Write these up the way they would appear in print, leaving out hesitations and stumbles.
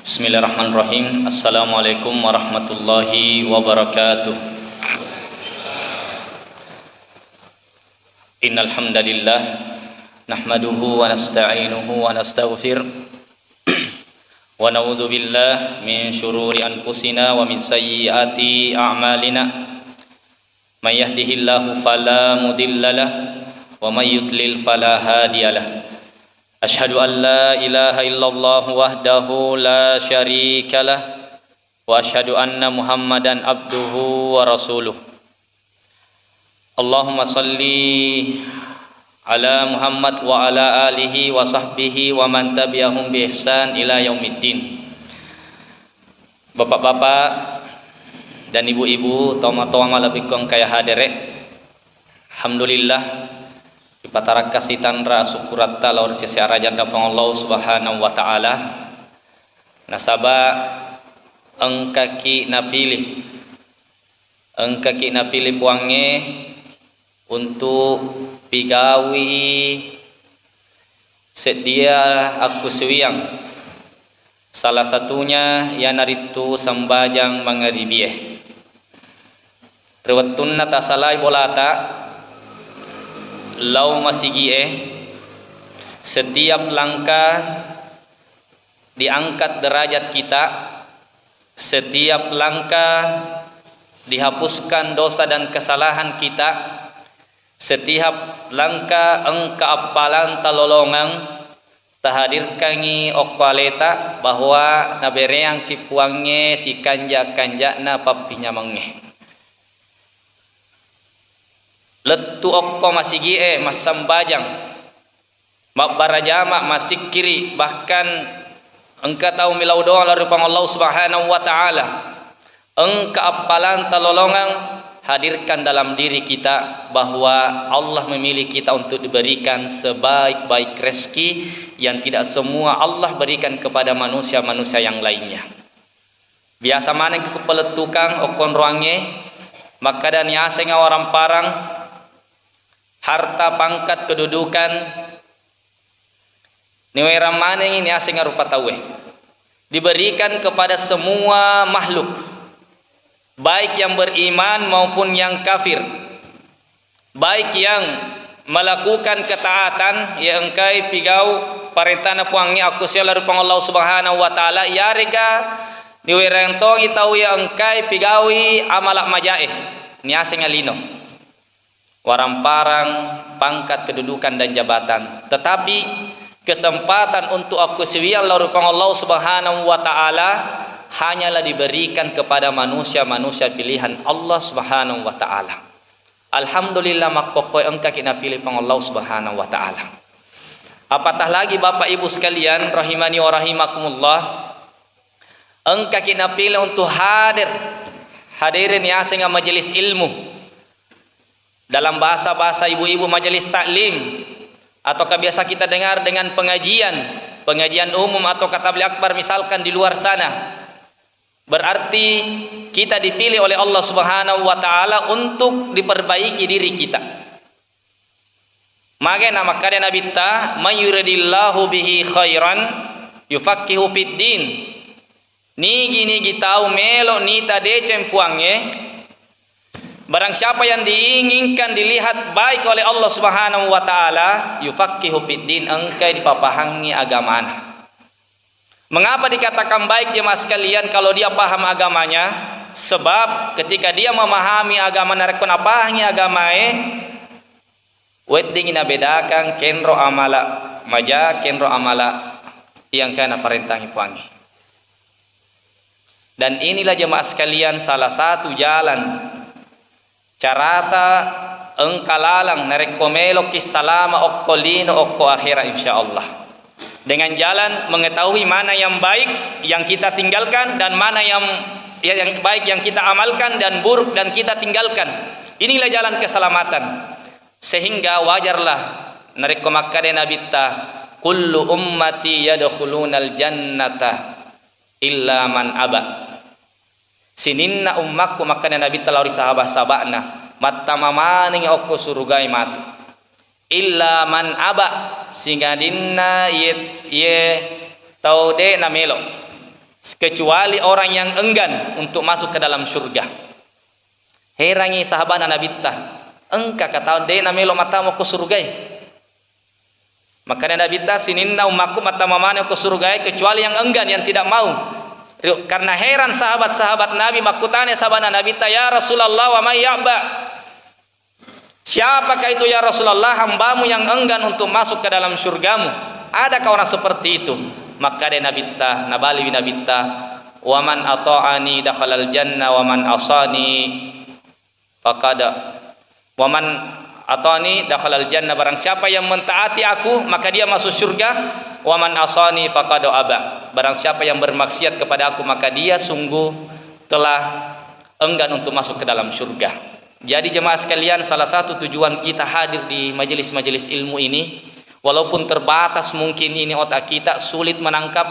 Bismillahirrahmanirrahim. Assalamualaikum warahmatullahi wabarakatuh. Innal hamdalillah nahmaduhu wa nasta'inuhu wa nastaghfir wa na'udzu billahi min syururi anfusina wa min sayyiati a'malina. May yahdihillahu fala mudhillalah wa may yudlil fala hadiyalah. Asyhadu an la ilaha illallah wahdahu la syarikalah wa asyhadu anna Muhammadan abduhu wa rasuluh. Allahumma salli ala Muhammad wa ala alihi wa sahbihi wa man tabi'ahum bi ihsan ila yaumiddin. Bapak-bapak dan ibu-ibu, toma-toma labikong kaya hadere. Alhamdulillah Patara kasih tanra syukuratta lawan sisi arajanda pang Allah Subhanahu wa taala. Nasaba engkaki napilih puange untuk pigawi sedia aku suwiang. Salah satunya yanaritu sambajang mangaribieh. Rewattunna tasalai bolata lau masigie, setiap langkah diangkat derajat kita, setiap langkah dihapuskan dosa dan kesalahan kita, setiap langkah engka apalan talolongang tahadirkangi okwaleta bahwa nabereang kipuange si kanja na papinya menge. Letu okko masigi masambajang barajama masikiri, bahkan engka tahu milau doang lalu pang Allah Subhanahu wa taala, engka apalan talolongang hadirkan dalam diri kita bahwa Allah memilih kita untuk diberikan sebaik-baik rezeki yang tidak semua Allah berikan kepada manusia-manusia yang lainnya. Biasa mana kepeletukang okon ruangnya maka dan yaseng orang parang harta, pangkat, kedudukan niwera maneng ini asing rupa tawe diberikan kepada semua makhluk, baik yang beriman maupun yang kafir, baik yang melakukan ketaatan ya engkai pigau parentana puangi aku siala rupang Allah Subhanahu wa taala ya rega niwera yang tong itau ya engkai pigawi amalak majaeh ni asing alino waramparang pangkat, kedudukan dan jabatan, tetapi kesempatan untuk aku siwial larupang Allah Subhanahu wa taala hanyalah diberikan kepada manusia-manusia pilihan Allah Subhanahu wa taala. Alhamdulillah makkokoy engka kina pilih pang Allah Subhanahu wa taala. Apatah lagi Bapak Ibu sekalian rahimani wa rahimakumullah, engka kina pilih untuk hadirin ya sehingga majelis ilmu. Dalam bahasa-bahasa ibu-ibu majelis taklim atau biasa kita dengar dengan pengajian umum atau katabli akbar misalkan di luar sana, berarti kita dipilih oleh Allah Subhanahu wa taala untuk diperbaiki diri kita. Maka nama kata Nabi ta mayuridillahu bihi khairan yufaqihu fid din. Nigi tahu melo nita decem puange. Barang siapa yang diinginkan dilihat baik oleh Allah Subhanahu wa taala, yufaqihu fid din, engkai dipapahangi agama. Mengapa dikatakan baik jemaah sekalian kalau dia paham agamanya? Sebab ketika dia memahami agama narekon apahangi agamae, wedding ina bedakan kenro amala maja kenro amala yang kana parentangi puangi. Dan inilah jemaah sekalian salah satu jalan carata engkalalang narekomelo kisalama okkolino okko akhirah insyaallah, dengan jalan mengetahui mana yang baik yang kita tinggalkan dan mana yang baik yang kita amalkan dan buruk dan kita tinggalkan. Inilah jalan keselamatan. Sehingga wajarlah narekomakkade nabita kullu ummati yadkhulunal jannata illa man aba. Sininna ummakku makanya Nabi talawri sahabah-sahabakna matta mamaning okko surugai matu illa man aba, sehingga dinna ye taude na melo kecuali orang yang enggan untuk masuk ke dalam surga. Herangi sahabat Nabi ta, engka kata de na melo mata mo ko surga. Makanya Nabi ta sininna umaku mata mamane ko surga kecuali yang enggan, yang tidak mau. Karena heran sahabat-sahabat Nabi, makutane sahabat Nabi ta, ya Rasulullah wa may ya'ba. Siapakah itu ya Rasulullah, hambamu yang enggan untuk masuk ke dalam surgamu? Adakah orang seperti itu? Maka dia Nabi ta, nabali Nabi ta, wa man ata'ani dakhalal jannah wa man asani faqad wa man ata'ani dakhalal jannah, barang siapa yang mentaati aku maka dia masuk surga. Wa man asani faqad aba, barang siapa yang bermaksiat kepada aku maka dia sungguh telah enggan untuk masuk ke dalam surga. Jadi jemaah sekalian, salah satu tujuan kita hadir di majelis-majelis ilmu ini, walaupun terbatas mungkin ini otak kita sulit menangkap,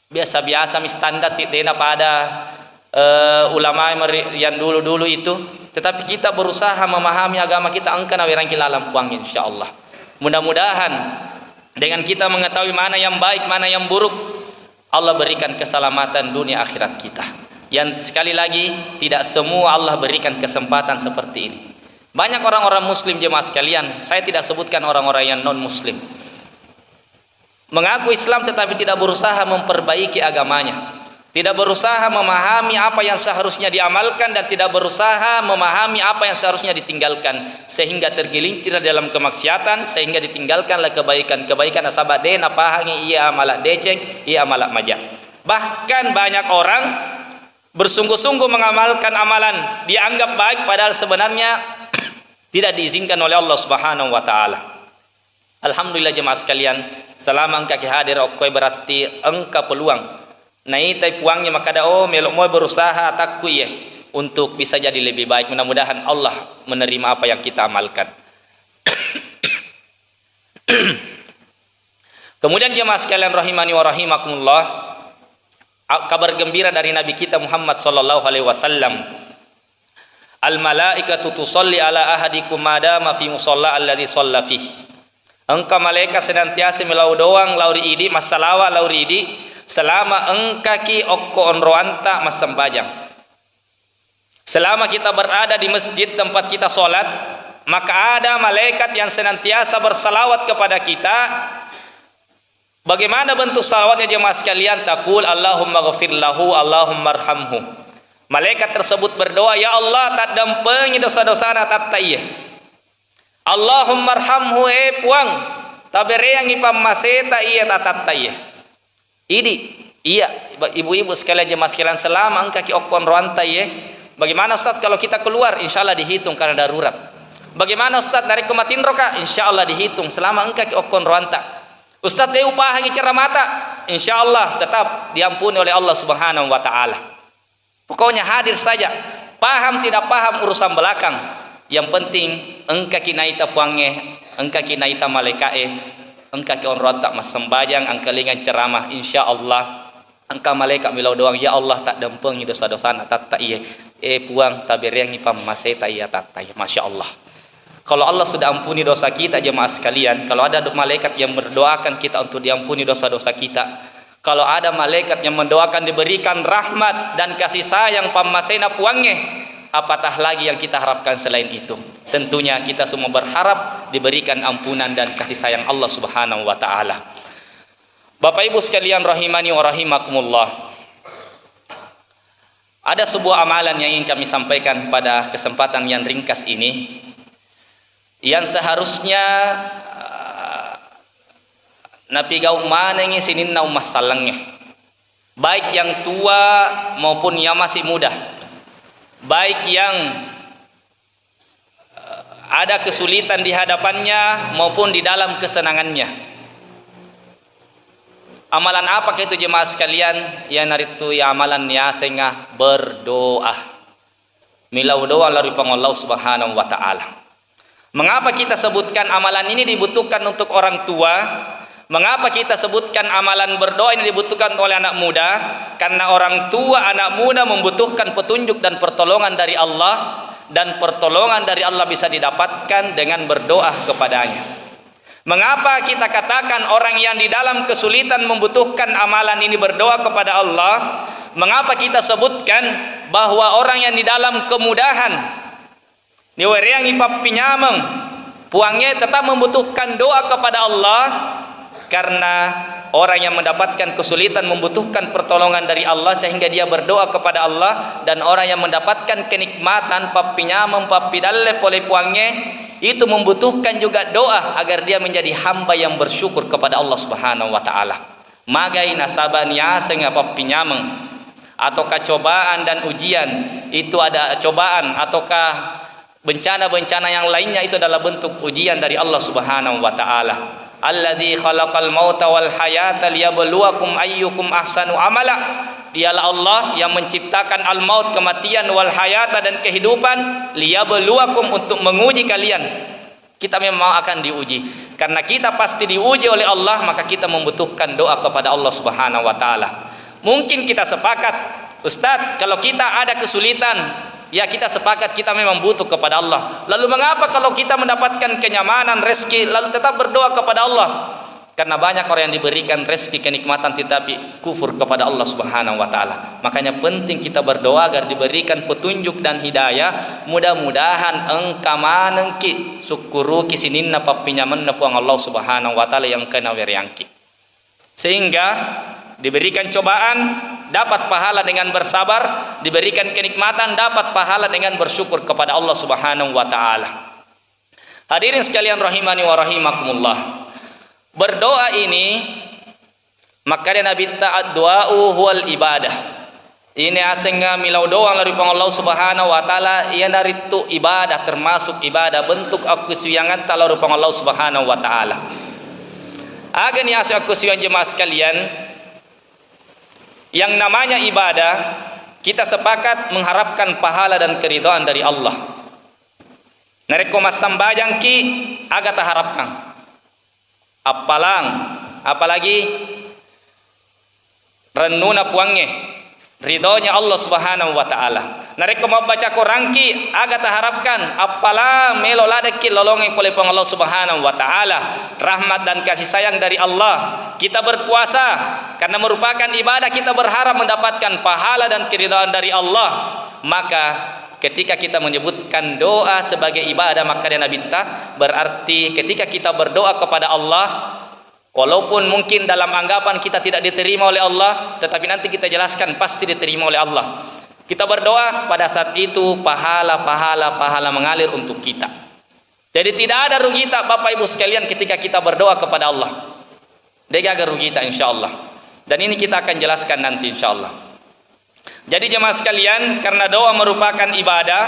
biasa-biasa standar tidak pada ulama yang dulu-dulu itu, tetapi kita berusaha memahami agama kita engkana wirang kilalam puang insyaallah. Mudah-mudahan dengan kita mengetahui mana yang baik, mana yang buruk, Allah berikan keselamatan dunia akhirat kita. Yang sekali lagi, tidak semua Allah berikan kesempatan seperti ini. Banyak orang-orang muslim jemaah sekalian, saya tidak sebutkan orang-orang yang non muslim, mengaku Islam tetapi tidak berusaha memperbaiki agamanya, tidak berusaha memahami apa yang seharusnya diamalkan dan tidak berusaha memahami apa yang seharusnya ditinggalkan, sehingga tergelincir dalam kemaksiatan, sehingga ditinggalkanlah kebaikan-kebaikan asabad dena pahangi ia amalak deceng, ia amalak majak. Bahkan banyak orang bersungguh-sungguh mengamalkan amalan dianggap baik padahal sebenarnya tidak diizinkan oleh Allah Subhanahu wa taala. Alhamdulillah jemaah sekalian, selama engkau hadir okoi berarti engkau peluang naitai puangnya, maka da melok mau berusaha takku ya untuk bisa jadi lebih baik. Mudah-mudahan Allah menerima apa yang kita amalkan. Kemudian jemaah sekalian rahimani wa rahimakumullah, kabar gembira dari Nabi kita Muhammad sallallahu alaihi wasallam, al malaikatu tusalli ala ahadikum madama fi musalla alladhi shalla fih. Engkau malaikat senantiasa melau doang lauri idi masalawa lauri idi selama engkaki okko onroanta mas sembajang. Selama kita berada di masjid tempat kita sholat, maka ada malaikat yang senantiasa bersalawat kepada kita. Bagaimana bentuk salawatnya jemaah sekalian? Taqul Allahumma ghafir lahu, Allahumma arhamhu. Malaikat tersebut berdoa, ya Allah tak dampengi dosa-dosana tattaiye. Allahumma arhamhu puang tabereang ipam maseta iya tattaiye. Ini iya ibu-ibu sekalian jemaah sekalian, selama engkaki okon roantai ya. Bagaimana Ustaz kalau kita keluar? Insyaallah dihitung karena darurat. Bagaimana Ustaz dari kematin roka? Insyaallah dihitung selama engkaki okon roanta. Ustaz dia upah hangi cerah mata, insyaallah tetap diampuni oleh Allah Subhanahu wa taala. Pokoknya hadir saja, paham tidak paham urusan belakang. Yang penting engkaki naita puange, engkaki naita malaikae, engkaki onron tak mas sembajang, angkalingan ceramah, insyaallah engka malaikat milau doang, ya Allah tak dempengi dosa-dosa nak tatta iya puang tabiriangi pam maseta iya tatta iya. Masya Allah, kalau Allah sudah ampuni dosa kita jemaah sekalian, kalau ada malaikat yang berdoakan kita untuk diampuni dosa-dosa kita, kalau ada malaikat yang mendoakan diberikan rahmat dan kasih sayang pamasena puangnya, apatah lagi yang kita harapkan selain itu? Tentunya kita semua berharap diberikan ampunan dan kasih sayang Allah Subhanahu wa taala. Bapak Ibu sekalian rahimani wa rahimakumullah, ada sebuah amalan yang ingin kami sampaikan pada kesempatan yang ringkas ini, yang seharusnya napi gau mana yang sinin nau masalahnya, baik yang tua maupun yang masih muda, baik yang ada kesulitan di hadapannya maupun di dalam kesenangannya. Amalan apakah itu jemaah sekalian? Ya naritu ya amalan ya sehingga berdoa, milau doa lari Allah Subhanahu wa taala. Mengapa kita sebutkan amalan ini dibutuhkan untuk orang tua? Mengapa kita sebutkan amalan berdoa ini dibutuhkan oleh anak muda? Karena orang tua, anak muda membutuhkan petunjuk dan pertolongan dari Allah, dan pertolongan dari Allah bisa didapatkan dengan berdoa kepadanya. Mengapa kita katakan orang yang di dalam kesulitan membutuhkan amalan ini berdoa kepada Allah? Mengapa kita sebutkan bahwa orang yang di dalam kemudahan niwereangi papinyameng puangnya tetap membutuhkan doa kepada Allah? Karena orang yang mendapatkan kesulitan membutuhkan pertolongan dari Allah sehingga dia berdoa kepada Allah, dan orang yang mendapatkan kenikmatan papinyameng papidalle pole puangnya itu membutuhkan juga doa agar dia menjadi hamba yang bersyukur kepada Allah Subhanahu wa taala. Magai nasaban yaseng apa pinyameng ataukah cobaan dan ujian itu ada cobaan ataukah bencana-bencana yang lainnya itu adalah bentuk ujian dari Allah Subhanahu wa taala. Alladzi khalaqal mauta wal hayata liyabluwakum ayyukum ahsanu amala. Dialah Allah yang menciptakan al-maut, kematian, wal hayata, dan kehidupan, liyabluwakum, untuk menguji kalian. Kita memang akan diuji. Karena kita pasti diuji oleh Allah, maka kita membutuhkan doa kepada Allah Subhanahu wa taala. Mungkin kita sepakat, Ustadz, kalau kita ada kesulitan, ya kita sepakat kita memang butuh kepada Allah. Lalu mengapa kalau kita mendapatkan kenyamanan, rezeki, lalu tetap berdoa kepada Allah? Karena banyak orang yang diberikan rezeki, kenikmatan, tetapi kufur kepada Allah Subhanahu wa taala. Makanya penting kita berdoa agar diberikan petunjuk dan hidayah. Mudah-mudahan engkamanengki syukuru kisininna papinyamanna puang Allah Subhanahu wa taala yang kena weriangki. Sehingga diberikan cobaan dapat pahala dengan bersabar, diberikan kenikmatan dapat pahala dengan bersyukur kepada Allah Subhanahu wa taala. Hadirin sekalian rahimani wa rahimakumullah. Berdoa ini makanya Nabi ta'ad du'a'u huwal ibadah. Ini asenga milau doa dari Allah Subhanahu wa taala ia naritu ibadah, termasuk ibadah bentuk aku suyangan taala rupang Allah Subhanahu wa taala. Agen ya aku suyang jemaah sekalian, yang namanya ibadah kita sepakat mengharapkan pahala dan keridhaan dari Allah. Nareko masambajang ki aga taharapkan. Apalagi renuna puangnya ridhonya Allah Subhanahu wa taala. Nareko membaca Quran ki aga taharapkan apalang meloladeki lolongeng oleh Allah Subhanahu wa taala, rahmat dan kasih sayang dari Allah. Kita berpuasa karena merupakan ibadah, kita berharap mendapatkan pahala dan keridhaan dari Allah. Maka ketika kita menyebutkan doa sebagai ibadah, maka dia Nabi berarti ketika kita berdoa kepada Allah, walaupun mungkin dalam anggapan kita tidak diterima oleh Allah, tetapi nanti kita jelaskan pasti diterima oleh Allah. Kita berdoa pada saat itu pahala mengalir untuk kita. Jadi tidak ada rugi tak Bapak Ibu sekalian ketika kita berdoa kepada Allah. Dia agak rugi tak insyaallah. Dan ini kita akan jelaskan nanti insyaallah. Jadi jemaah sekalian, karena doa merupakan ibadah,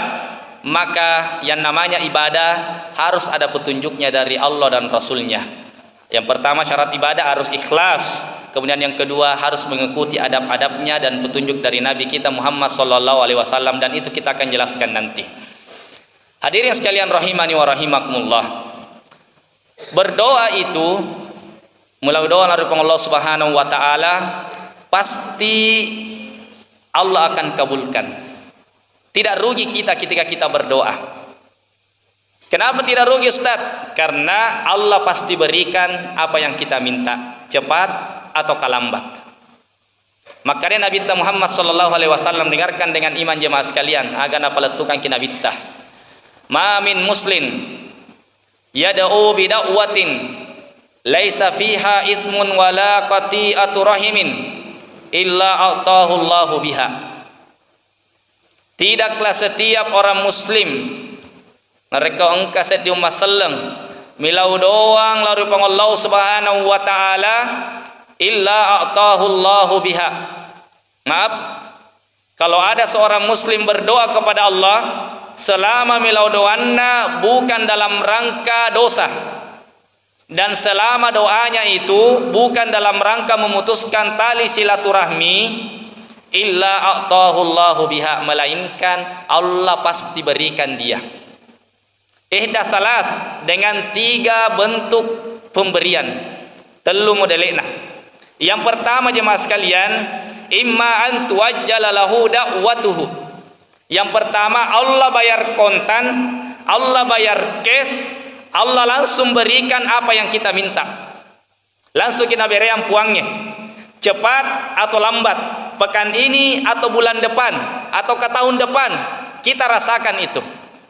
maka yang namanya ibadah harus ada petunjuknya dari Allah dan Rasulnya. Yang pertama syarat ibadah harus ikhlas. Kemudian yang kedua harus mengikuti adab-adabnya dan petunjuk dari Nabi kita Muhammad SAW, dan itu kita akan jelaskan nanti. Hadirin sekalian rahimani wa rahimakumullah. Berdoa itu melalui doa dari Allah Subhanahu wa taala pasti Allah akan kabulkan. Tidak rugi kita ketika kita berdoa. Kenapa tidak rugi Ustaz? Karena Allah pasti berikan apa yang kita minta, cepat atau lambat. Makanya Nabi Muhammad SAW dengarkan dengan iman jemaah sekalian, agana paletukan kina bittah. Ma min muslim yad'u bi da'watin laisa fiha ismun wala qati'atu rahimin illa a'tahu Allahu biha. Tidaklah setiap orang muslim mereka engkaset di umat seleng milau doang lalu Allah Subhanahu wa taala illa a'tahu Allahu biha. Maaf, kalau ada seorang muslim berdoa kepada Allah selama milau doanna bukan dalam rangka dosa, dan selama doanya itu bukan dalam rangka memutuskan tali silaturahmi, illa a'tahu Allahu biha, melainkan Allah pasti berikan dia. Ihda salat, dengan 3 bentuk pemberian. Telu modelena. Yang pertama jemaah sekalian, imma an tuwajjala lahu da'watuhu. Yang pertama Allah bayar kontan, Allah bayar cash, Allah langsung berikan apa yang kita minta. Langsung kita berikan puangnya. Cepat atau lambat, pekan ini atau bulan depan atau ke tahun depan, kita rasakan itu.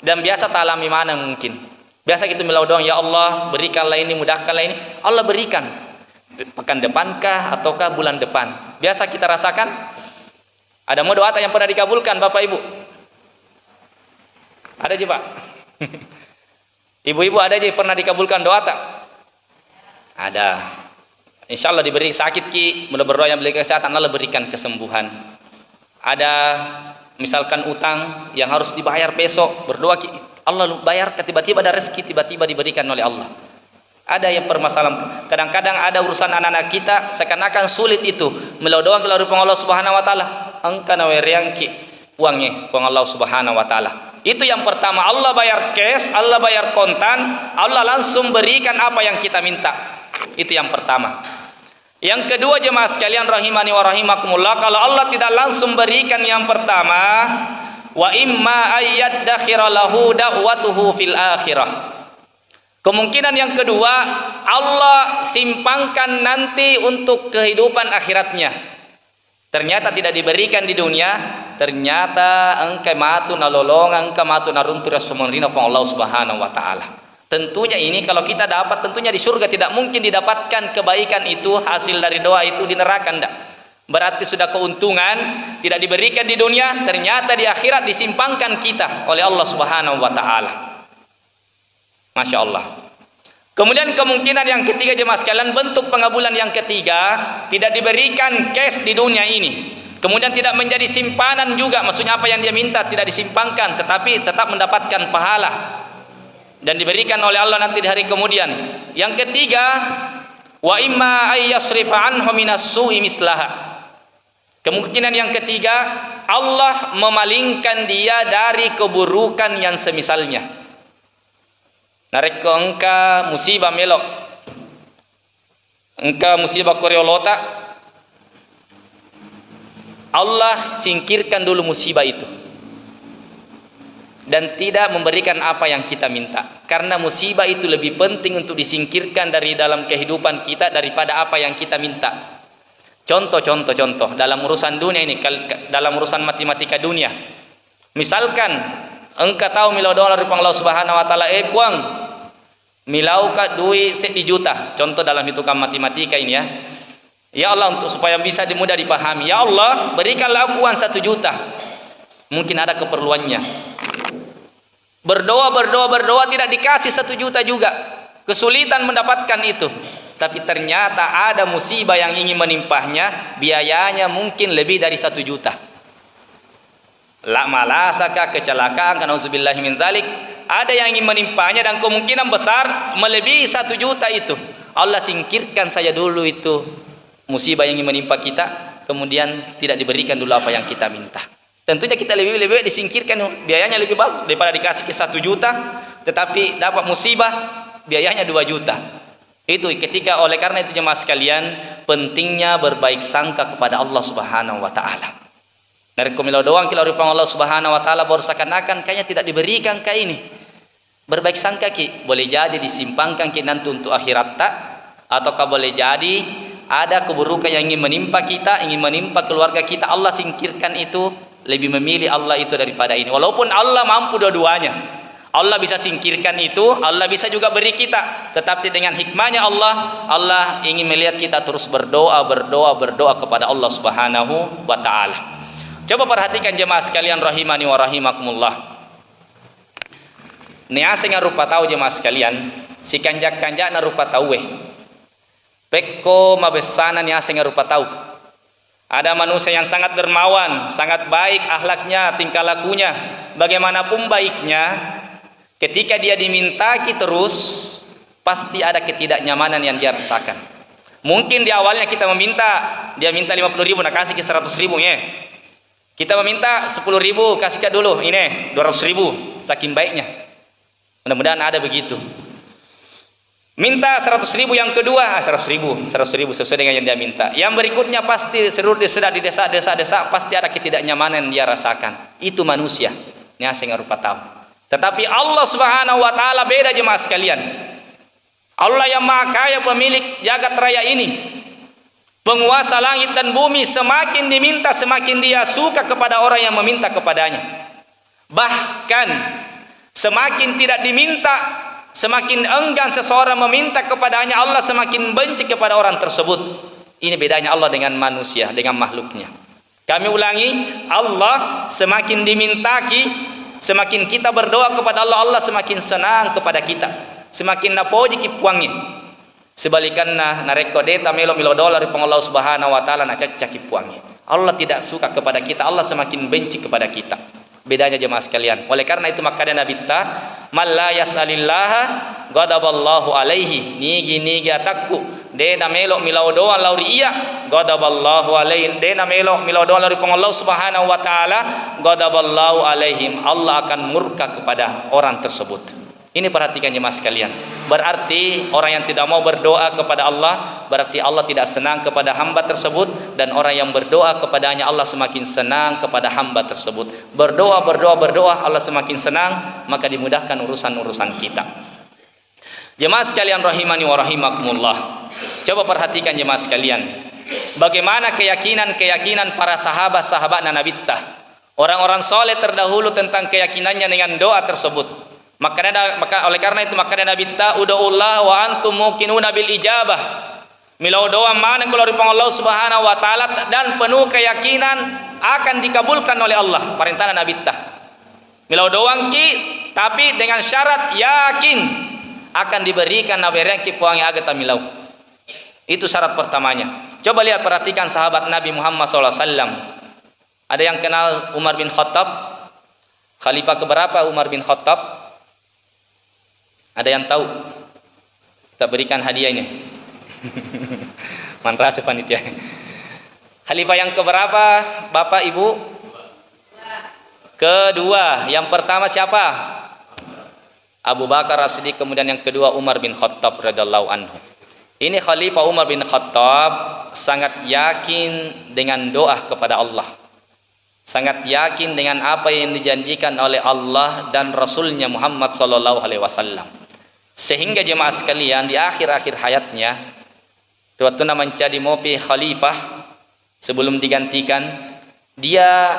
Dan biasa tak alami mana mungkin. Biasa kita melau doang, ya Allah berikanlah ini, mudahkanlah ini. Allah berikan. Pekan depankah ataukah bulan depan. Biasa kita rasakan. Ada mau doa yang pernah dikabulkan Bapak Ibu? Ada aja Pak? Ibu-ibu ada aja pernah dikabulkan doa tak? Ada. Insya Allah diberi sakit ki, mudah berdoa yang beri kesehatan, Allah berikan kesembuhan. Ada misalkan utang yang harus dibayar besok, berdoa ki, Allah bayar, tiba-tiba ada rezeki, tiba-tiba diberikan oleh Allah. Ada yang permasalahan, kadang-kadang ada urusan anak-anak kita seakan-akan sulit itu, melau doang keluar Allah Subhanahu wa taala, angka naweriang ki uangnya uang Allah Subhanahu wa taala. Itu yang pertama, Allah bayar cash, Allah bayar kontan, Allah langsung berikan apa yang kita minta. Itu yang pertama. Yang kedua jemaah sekalian rahimani wa rahimakumullah, kalau Allah tidak langsung berikan yang pertama, wa imma ayyaddakhira lahu da'watuhu fil akhirah. Kemungkinan yang kedua, Allah simpangkan nanti untuk kehidupan akhiratnya. Ternyata tidak diberikan di dunia, ternyata engkau matu nalolong, engkau matu naruntur semerina pang Allah Subhanahu wa taala. Tentunya ini kalau kita dapat, tentunya di surga tidak mungkin didapatkan kebaikan itu, hasil dari doa itu di neraka enggak. Berarti sudah keuntungan, tidak diberikan di dunia, ternyata di akhirat disimpangkan kita oleh Allah Subhanahu wa taala. Masya Allah. Kemudian kemungkinan yang ketiga jemaah sekalian, bentuk pengabulan yang ketiga, tidak diberikan cash di dunia ini, kemudian tidak menjadi simpanan juga, maksudnya apa yang dia minta tidak disimpangkan, tetapi tetap mendapatkan pahala dan diberikan oleh Allah nanti di hari kemudian. Yang ketiga, wa imma ayyasrifa anhu minas su'i mislaha. Kemungkinan yang ketiga, Allah memalingkan dia dari keburukan yang semisalnya. Narek engka musibah melok, engka musibah koreolota, Allah singkirkan dulu musibah itu dan tidak memberikan apa yang kita minta, karena musibah itu lebih penting untuk disingkirkan dari dalam kehidupan kita daripada apa yang kita minta. Contoh dalam urusan dunia ini, dalam urusan matematika dunia, misalkan engkau tahu milau dolar dari Allah Subhanahu wa taala, puang milau ka duit 1 juta, contoh dalam hitungan matematika ini ya. Ya Allah, untuk supaya bisa mudah dipahami, ya Allah berikanlah aku uang 1 juta. Mungkin ada keperluannya. Berdoa tidak dikasih 1 juta juga. Kesulitan mendapatkan itu. Tapi ternyata ada musibah yang ingin menimpahnya, biayanya mungkin lebih dari 1 juta. La malasaka, kecelakaan, nauzubillahi min dzalik, ada yang ingin menimpahnya dan kemungkinan besar melebihi 1 juta itu. Allah singkirkan saja dulu itu musibah yang ingin menimpa kita, kemudian tidak diberikan dulu apa yang kita minta. Tentunya kita lebih disingkirkan, biayanya lebih bagus daripada dikasih ke 1 juta tetapi dapat musibah biayanya 2 juta. Itu ketika, oleh karena itu jemaah sekalian, pentingnya berbaik sangka kepada Allah Subhanahu wa taala. Dari komilau doang kita rupang Allah Subhanahu wa taala baru seakan-akan kayaknya tidak diberikan kayak ini. Berbaik sangka ki, boleh jadi disimpangkan ki nanti untuk akhirat tak, ataukah boleh jadi ada keburukan yang ingin menimpa kita, ingin menimpa keluarga kita, Allah singkirkan itu, lebih memilih Allah itu daripada ini. Walaupun Allah mampu dua-duanya, Allah bisa singkirkan itu, Allah bisa juga beri kita, tetapi dengan hikmahnya Allah ingin melihat kita terus berdoa kepada Allah Subhanahu wa taala. Coba perhatikan jemaah sekalian rahimani wa rahimakumullah. Niasa nga rupa tahu jemaah sekalian, si kanjak-kanjak na rupa tahu pekko mabesana niasa nga rupa tahu. Ada manusia yang sangat dermawan, sangat baik akhlaknya, tingkah lakunya, bagaimanapun baiknya, ketika dia dimintaki terus, pasti ada ketidaknyamanan yang dia rasakan. Mungkin di awalnya kita meminta, dia minta 50.000, nak kasih ke 100.000 ya. Kita meminta 10.000, kasihkan dulu ini 200.000, saking baiknya. Mudah-mudahan ada begitu. Minta 100.000 yang kedua, 100.000 sesuai dengan yang dia minta. Yang berikutnya pasti seluruh desa, pasti ada ketidaknyamanan yang dia rasakan. Itu manusia. Ini asing rupa tahu. Tetapi Allah Subhanahu wa taala beda jemaah sekalian. Allah yang Maha Kaya, pemilik jagat raya ini, penguasa langit dan bumi, semakin diminta semakin dia suka kepada orang yang meminta kepadanya. Bahkan semakin tidak diminta, semakin enggan seseorang meminta kepadanya, Allah semakin benci kepada orang tersebut. Ini bedanya Allah dengan manusia, dengan makhluknya. Kami ulangi, Allah semakin dimintaki, semakin kita berdoa kepada Allah, Allah semakin senang kepada kita, semakin napoji kipuangnya. Sebalikanna nareko deta melo dolar pang Allah Subhanahu wa taala na caca kipuangnya. Allah tidak suka kepada kita, Allah semakin benci kepada kita. Bedanya jemaah sekalian. Oleh karena itu maka ada Nabi ta man la yas'alillaha ghadaballahu alaihi, nigi atakku de na melo doa lauri iya ghadaballahu alaihi, de na melo doa lauri pang Allah Subhanahu wa taala ghadaballahu alaihim, Allah akan murka kepada orang tersebut. Ini perhatikan jemaah sekalian. Berarti orang yang tidak mau berdoa kepada Allah, berarti Allah tidak senang kepada hamba tersebut, dan orang yang berdoa kepadanya Allah semakin senang kepada hamba tersebut. Berdoa, Allah semakin senang, maka dimudahkan urusan-urusan kita. Jemaah sekalian rahimani wa rahimakumullah. Coba perhatikan jemaah sekalian, bagaimana keyakinan para sahabat-sahabat Nabi tah, orang-orang soleh terdahulu tentang keyakinannya dengan doa tersebut. Maka oleh karena itu maka Nabi ta ud'ullah wa antum muqinuna bil ijabah. Milau doa mana kalau dari Allah Subhanahu wa taala dan penuh keyakinan akan dikabulkan oleh Allah. Perintah Nabi ta. Milau doang ki tapi dengan syarat yakin akan diberikan nabereng ki puangi agata milau. Itu syarat pertamanya. Coba lihat, perhatikan sahabat Nabi Muhammad SAW. Ada yang kenal Umar bin Khattab? Khalifah keberapa Umar bin Khattab? Ada yang tahu? Kita berikan hadiahnya. Mantra panitia. Khalifah yang keberapa Bapak Ibu? Kedua. Yang pertama siapa? Abu Bakar As-Siddiq. Kemudian yang kedua Umar bin Khattab radhiyallahu anhu. Ini Khalifah Umar bin Khattab sangat yakin dengan doa kepada Allah, sangat yakin dengan apa yang dijanjikan oleh Allah dan Rasulnya Muhammad sallallahu alaihi wasallam. Sehingga jemaah sekalian di akhir-akhir hayatnya, waktu menjadi mopi khalifah sebelum digantikan, dia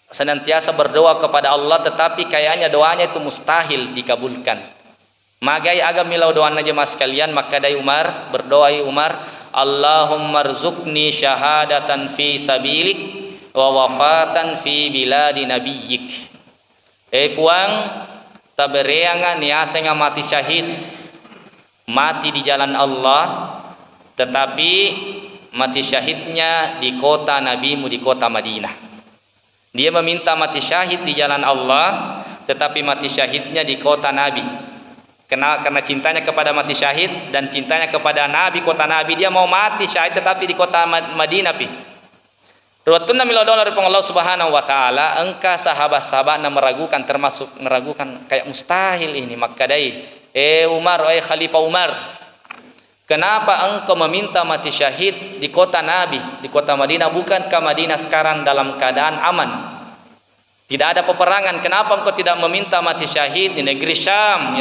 senantiasa berdoa kepada Allah, tetapi kayaknya doanya itu mustahil dikabulkan. Magai agam milau doanya jemaah sekalian, maka dari Umar berdoa, Umar, Allahumma rzuqni syahadatan fi sabilik wa wafatan fi biladi nabiyyik. Puang tabereanga niasenga mati syahid, mati di jalan Allah, tetapi mati syahidnya di kota nabimu, di kota Madinah. Dia meminta mati syahid di jalan Allah, tetapi mati syahidnya di kota Nabi. Karena cintanya kepada mati syahid dan cintanya kepada Nabi, kota Nabi, dia mau mati syahid tetapi di kota Madinah pi. Ruwatun mila dolar Allah Subhanahu wa taala, engkau sahabat-sahabat meragukan, termasuk meragukan kayak mustahil ini. Maka dai Umar, Khalifah Umar, kenapa engkau meminta mati syahid di kota Nabi, di kota Madinah? Bukankah Madinah sekarang dalam keadaan aman, tidak ada peperangan? Kenapa engkau tidak meminta mati syahid di negeri Syam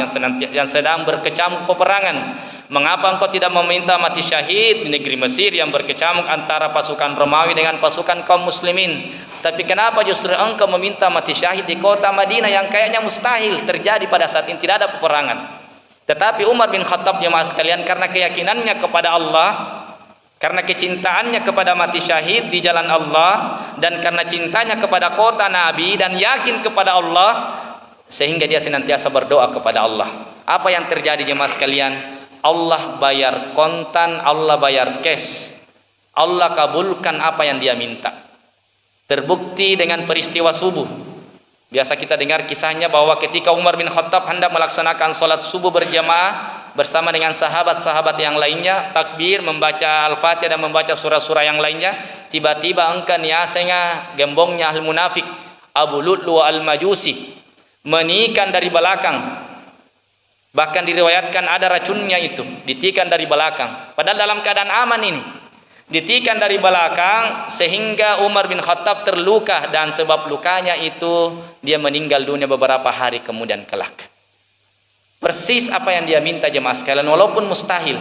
yang sedang berkecamuk peperangan? Mengapa engkau tidak meminta mati syahid di negeri Mesir yang berkecamuk antara pasukan Romawi dengan pasukan kaum muslimin? Tapi kenapa justru engkau meminta mati syahid di kota Madinah yang kayaknya mustahil terjadi pada saat ini, tidak ada peperangan? Tetapi Umar bin Khattab jemaah sekalian, karena keyakinannya kepada Allah, karena kecintaannya kepada mati syahid di jalan Allah, dan karena cintanya kepada kota Nabi dan yakin kepada Allah, sehingga dia senantiasa berdoa kepada Allah. Apa yang terjadi jemaah sekalian? Allah bayar kontan, Allah bayar cash, Allah kabulkan apa yang dia minta. Terbukti dengan peristiwa subuh. Biasa kita dengar kisahnya bahwa ketika Umar bin Khattab hendak melaksanakan sholat subuh berjamaah bersama dengan sahabat-sahabat yang lainnya, takbir, membaca Al-Fatihah dan membaca surah-surah yang lainnya, tiba-tiba engkau niasenga gembongnya ahli munafik Abu Lu'lu al-Majusi menikam dari belakang. Bahkan diriwayatkan ada racunnya itu, ditikan dari belakang. Padahal dalam keadaan aman ini. Ditikam dari belakang sehingga Umar bin Khattab terluka, dan sebab lukanya itu dia meninggal dunia beberapa hari kemudian kelak. Persis apa yang dia minta jemaah sekalian, walaupun mustahil.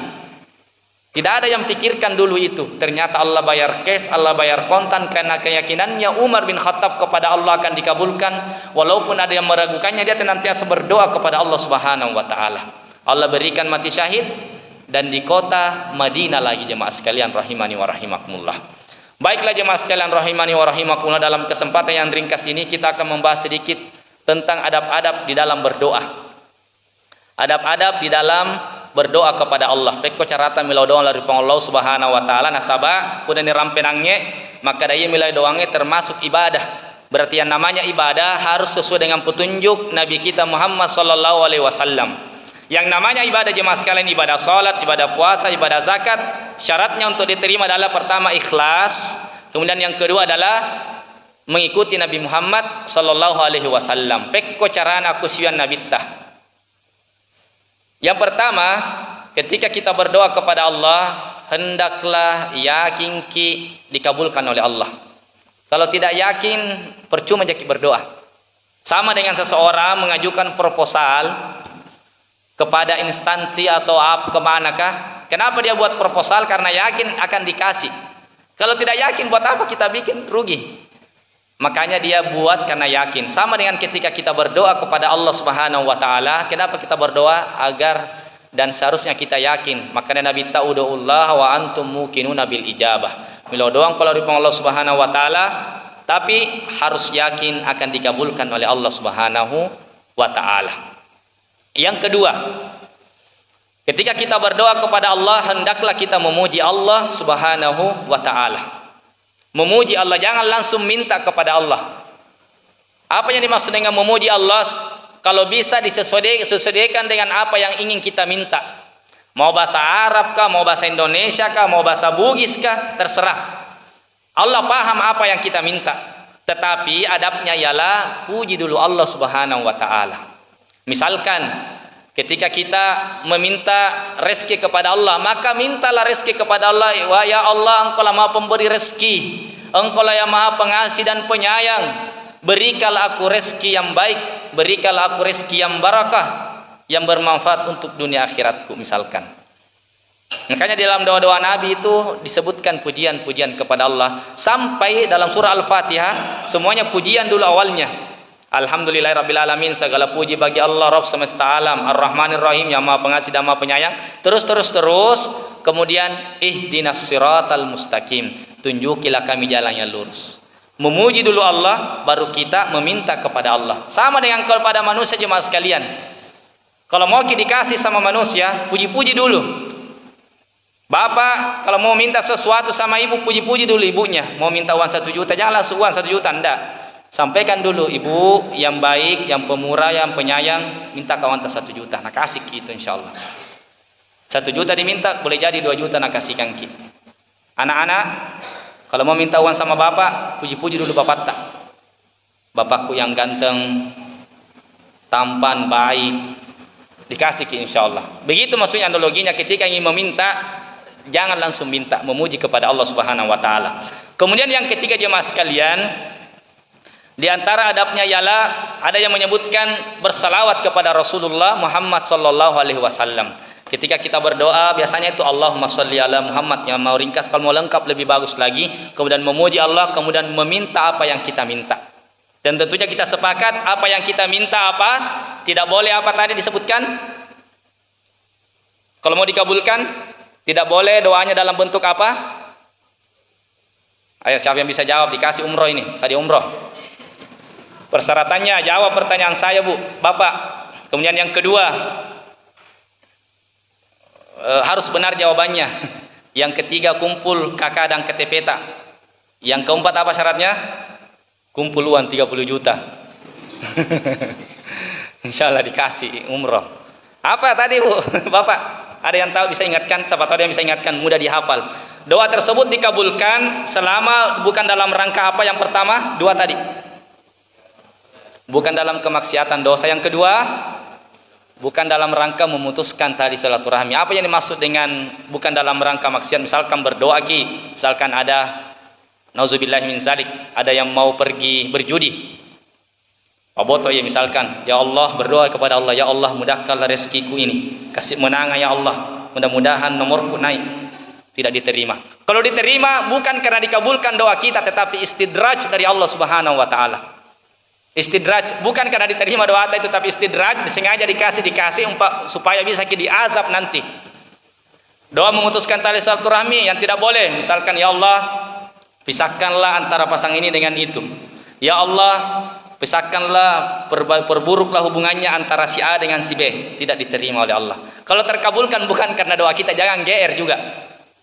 Tidak ada yang pikirkan dulu itu. Ternyata Allah bayar cash, Allah bayar kontan, karena keyakinannya Umar bin Khattab kepada Allah akan dikabulkan. Walaupun ada yang meragukannya, dia senantiasa berdoa kepada Allah Subhanahu wa taala. Allah berikan mati syahid, dan di kota Madinah lagi jemaah sekalian rahimani wa rahimakumullah. Baiklah jemaah sekalian rahimani wa rahimakumullah, dalam kesempatan yang ringkas ini kita akan membahas sedikit tentang adab-adab di dalam berdoa. Adab-adab di dalam berdoa kepada Allah. Pekko carata milau doa dari Allah Subhanahu wa taala nasaba kuda ni rampenangnya, maka daya milai doangnya termasuk ibadah. Berarti yang namanya ibadah harus sesuai dengan petunjuk Nabi kita Muhammad sallallahu alaihi wasallam. Yang namanya ibadah jemaah sekalian, ibadah salat, ibadah puasa, ibadah zakat, syaratnya untuk diterima adalah pertama ikhlas, kemudian yang kedua adalah mengikuti Nabi Muhammad sallallahu alaihi wasallam. Pekko carana aku siwan nabittah. Yang pertama, ketika kita berdoa kepada Allah, hendaklah yakin dikabulkan oleh Allah. Kalau tidak yakin, percuma jadi berdoa. Sama dengan seseorang mengajukan proposal kepada instansi atau kemanakah? Kenapa dia buat proposal? Karena yakin akan dikasih. Kalau tidak yakin, buat apa kita bikin? Rugi. Makanya dia buat karena yakin. Sama dengan ketika kita berdoa kepada Allah Subhanahu wa taala, kenapa kita berdoa? Agar dan seharusnya kita yakin. Makanya Nabi ta'udullah wa antum muqinuna bil ijabah. Mila doang kalau dari Allah Subhanahu wa taala, tapi harus yakin akan dikabulkan oleh Allah Subhanahu wa taala. Yang kedua, ketika kita berdoa kepada Allah, hendaklah kita memuji Allah Subhanahu wa taala. Memuji Allah, jangan langsung minta kepada Allah. Apa yang dimaksud dengan memuji Allah? Kalau bisa disesuaikan dengan apa yang ingin kita minta. Mau bahasa Arab kah, mau bahasa Indonesia kah, mau bahasa Bugis kah, terserah. Allah paham apa yang kita minta. Tetapi adabnya ialah puji dulu Allah Subhanahu wa taala. Misalkan ketika kita meminta rezeki kepada Allah, maka mintalah rezeki kepada Allah. Wah ya Allah, Engkau lah Maha Pemberi rezeki, Engkau lah yang Maha Pengasih dan Penyayang. Berikanlah aku rezeki yang baik, berikanlah aku rezeki yang barakah, yang bermanfaat untuk dunia akhiratku misalkan. Makanya dalam doa-doa Nabi itu disebutkan pujian-pujian kepada Allah. Sampai dalam surah Al-Fatihah semuanya pujian dulu awalnya. Alhamdulillahirrabbilalamin, segala puji bagi Allah Rabb semesta alam, Ar-Rahmanir Rahim, yang Maha Pengasih dan Maha Penyayang. Terus kemudian ihdinas siratal mustaqim, tunjukilah kami jalan yang lurus. Memuji dulu Allah, baru kita meminta kepada Allah. Sama dengan kepada manusia jemaah sekalian. Kalau mau dikasih sama manusia, puji-puji dulu. Bapak kalau mau minta sesuatu sama ibu, puji-puji dulu ibunya. Mau minta uang 1 juta, jangan langsung uang 1 juta, enggak. Sampaikan dulu, ibu yang baik, yang pemurah, yang penyayang, minta kawan 1 juta, nak kasih gitu insyaallah. 1 juta diminta, boleh jadi 2 juta nak kasihkan ki. Anak-anak kalau mau minta uang sama bapak, puji-puji dulu bapak tak. Bapakku yang ganteng, tampan, baik, dikasih ki insyaallah. Begitu maksudnya analoginya ketika ingin meminta, jangan langsung minta, memuji kepada Allah Subhanahu wa taala. Kemudian yang ketiga jemaah sekalian, di antara adabnya ialah ada yang menyebutkan bersalawat kepada Rasulullah Muhammad sallallahu alaihi wasallam. Ketika kita berdoa biasanya itu Allahumma sholli ala Muhammad, yang mau ringkas, kalau mau lengkap lebih bagus lagi. Kemudian memuji Allah, kemudian meminta apa yang kita minta. Dan tentunya kita sepakat apa yang kita minta apa? Tidak boleh apa tadi disebutkan? Kalau mau dikabulkan, tidak boleh doanya dalam bentuk apa? Ayo siapa yang bisa jawab, dikasih umroh ini, tadi umroh. Persyaratannya, jawab pertanyaan saya Bu, Bapak. Kemudian yang kedua, harus benar jawabannya. Yang ketiga, kumpul kakak dan ketepeta. Yang keempat apa syaratnya? Kumpul uang 30 juta. Insya Allah dikasih umroh. Apa tadi Bu, Bapak? Ada yang tahu bisa ingatkan? Siapa tahu yang bisa ingatkan, mudah dihafal. Doa tersebut dikabulkan selama bukan dalam rangka apa yang pertama? 2 tadi. Bukan dalam kemaksiatan dosa. Yang kedua, bukan dalam rangka memutuskan tali silaturahmi. Apa yang dimaksud dengan bukan dalam rangka maksiat? Misalkan berdoa ki, misalkan ada nauzubillah min zalik, ada yang mau pergi berjudi. Aboto ya misalkan, ya Allah, berdoa kepada Allah, ya Allah mudahkanlah rezekiku ini, kasih menang ya Allah, mudah-mudahan nomorku naik. Tidak diterima. Kalau diterima bukan karena dikabulkan doa kita, tetapi istidraj dari Allah Subhanahu wa taala. Istidraj bukan karena diterima doa itu, tapi istidraj, disengaja dikasih supaya bisa diazab nanti. Doa memutuskan tali silaturahmi yang tidak boleh, misalkan ya Allah pisahkanlah antara pasang ini dengan itu, ya Allah pisahkanlah, perburuklah hubungannya antara si A dengan si B. Tidak diterima oleh Allah. Kalau terkabulkan bukan karena doa kita, jangan GR juga.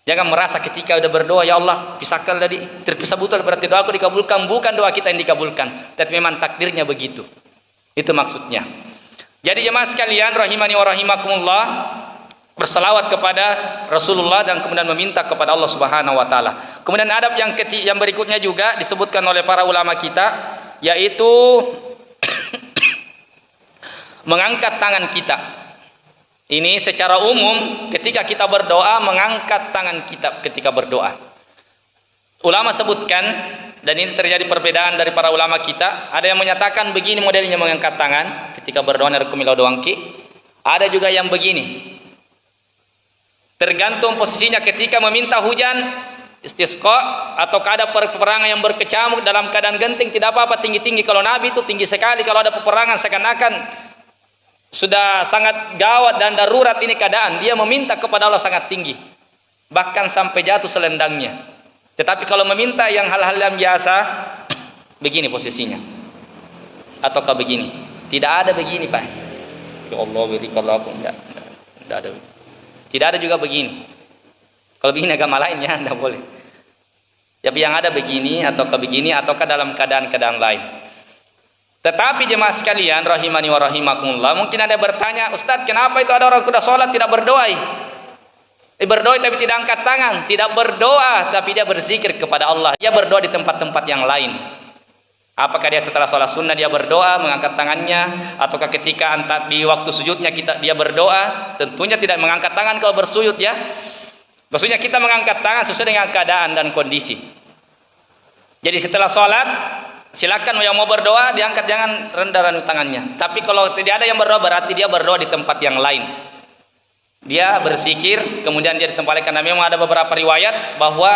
Jangan merasa ketika udah berdoa, ya Allah pisahkan tadi, terpisah betul berarti doaku dikabulkan. Bukan doa kita yang dikabulkan, tapi memang takdirnya begitu. Itu maksudnya. Jadi jemaah sekalian rahimani wa rahimakumullah, berselawat kepada Rasulullah dan kemudian meminta kepada Allah Subhanahu wa taala. Kemudian adab yang berikutnya juga disebutkan oleh para ulama kita, yaitu mengangkat tangan kita. Ini secara umum ketika kita berdoa, mengangkat tangan kita ketika berdoa. Ulama sebutkan, dan ini terjadi perbedaan dari para ulama kita, ada yang menyatakan begini modelnya mengangkat tangan ketika berdoa narkumila doangki, ada juga yang begini. Tergantung posisinya, ketika meminta hujan istisqa atau ada peperangan yang berkecamuk dalam keadaan genting, tidak apa-apa tinggi-tinggi. Kalau Nabi itu tinggi sekali, kalau ada peperangan seakan-akan sudah sangat gawat dan darurat ini keadaan, dia meminta kepada Allah sangat tinggi, bahkan sampai jatuh selendangnya. Tetapi kalau meminta yang hal-hal yang biasa, begini posisinya, ataukah begini, tidak ada begini Pak, ya Allah berikanlah aku, tidak ada, tidak ada juga begini. Kalau begini agama lainnya tidak boleh. Tapi yang ada begini ataukah begini, ataukah dalam keadaan-keadaan lain. Tetapi jemaah sekalian rahimani wa rahimakumullah, mungkin ada bertanya, Ustaz, kenapa itu ada orang sudah sholat tidak berdoa? Berdoa tapi tidak angkat tangan, tidak berdoa tapi dia berzikir kepada Allah. Dia berdoa di tempat-tempat yang lain. Apakah dia setelah sholat sunnah dia berdoa mengangkat tangannya, ataukah ketika di waktu sujudnya dia berdoa? Tentunya tidak mengangkat tangan kalau bersujud ya. Maksudnya kita mengangkat tangan sesuai dengan keadaan dan kondisi. Jadi setelah sholat silakan yang mau berdoa diangkat, jangan rendah tangannya. Tapi kalau tidak ada yang berdoa, berarti dia berdoa di tempat yang lain. Dia berzikir, kemudian dia ditempatkan. Karena memang ada beberapa riwayat bahwa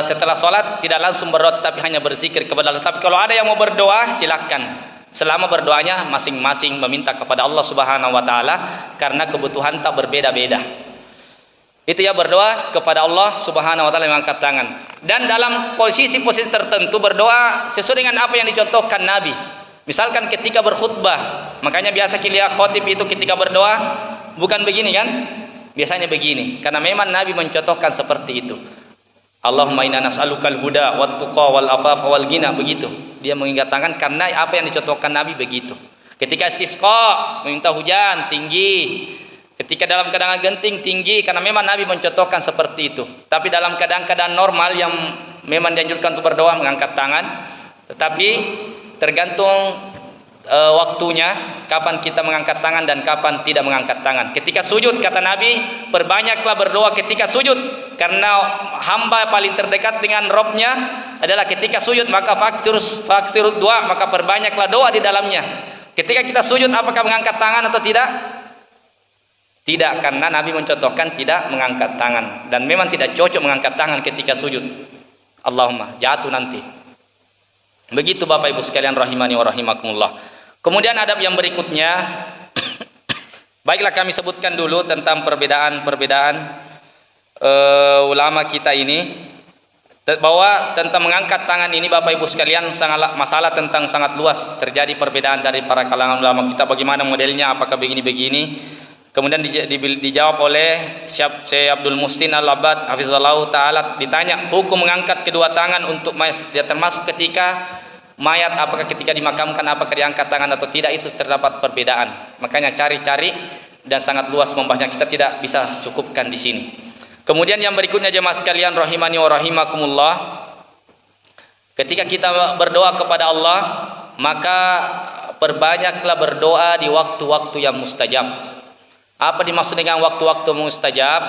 setelah sholat tidak langsung berdoa, tapi hanya berzikir kepada Allah. Tapi kalau ada yang mau berdoa, silakan. Selama berdoanya masing-masing meminta kepada Allah Subhanahu wa taala, karena kebutuhan tak berbeda-beda. Itu ya, berdoa kepada Allah Subhanahu wa taala mengangkat tangan. Dan dalam posisi-posisi tertentu berdoa sesuai dengan apa yang dicontohkan Nabi. Misalkan ketika berkhutbah, makanya biasa kita khotib itu ketika berdoa bukan begini kan? Biasanya begini, karena memang Nabi mencontohkan seperti itu. Allahumma inna nas'alukal huda wat tuqa wal afafa wal ghina, begitu. Dia mengangkat tangan karena apa yang dicontohkan Nabi begitu. Ketika istisqa, meminta hujan tinggi. Ketika dalam keadaan genting tinggi, karena memang Nabi mencontohkan seperti itu. Tapi dalam keadaan-keadaan normal yang memang dianjurkan untuk berdoa mengangkat tangan, tetapi tergantung waktunya kapan kita mengangkat tangan dan kapan tidak mengangkat tangan. Ketika sujud kata Nabi, perbanyaklah berdoa ketika sujud, karena hamba paling terdekat dengan Robnya adalah ketika sujud, maka faksirut doa, maka perbanyaklah doa di dalamnya. Ketika kita sujud apakah mengangkat tangan atau tidak? Tidak, karena Nabi mencontohkan tidak mengangkat tangan, dan memang tidak cocok mengangkat tangan ketika sujud. Allahumma, jatuh nanti. Begitu Bapak Ibu sekalian rahimani wa rahimakumullah. Kemudian adab yang berikutnya, baiklah kami sebutkan dulu tentang perbedaan ulama kita ini, bahwa tentang mengangkat tangan ini Bapak Ibu sekalian sangat masalah tentang sangat luas. Terjadi perbedaan dari para kalangan ulama kita, bagaimana modelnya, apakah begini-begini. Kemudian dijawab oleh Syekh Abdul Muhsin Al-Abbad hafizallahu taala, ditanya hukum mengangkat kedua tangan untuk mayat, dia termasuk ketika mayat, apakah ketika dimakamkan apakah diangkat tangan atau tidak, itu terdapat perbedaan. Makanya cari-cari dan sangat luas membahasnya, kita tidak bisa cukupkan di sini. Kemudian yang berikutnya jemaah sekalian rahimani wa rahimakumullah, ketika kita berdoa kepada Allah, maka perbanyaklah berdoa di waktu-waktu yang mustajab. Apa dimaksud dengan waktu-waktu mustajab?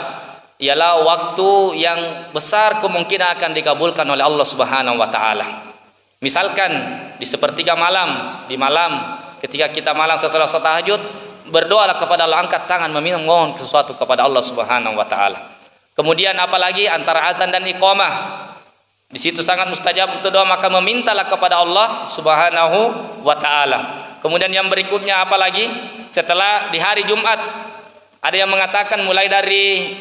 Ialah waktu yang besar kemungkinan akan dikabulkan oleh Allah Subhanahu wa taala. Misalkan di sepertiga malam, di malam ketika kita malam setelah salat tahajud, berdoalah kepada Allah, angkat tangan memohon sesuatu kepada Allah Subhanahu wa taala. Kemudian apalagi antara azan dan iqamah, di situ sangat mustajab untuk doa, maka memintalah kepada Allah Subhanahu wa taala. Kemudian yang berikutnya apalagi setelah di hari Jumat, ada yang mengatakan mulai dari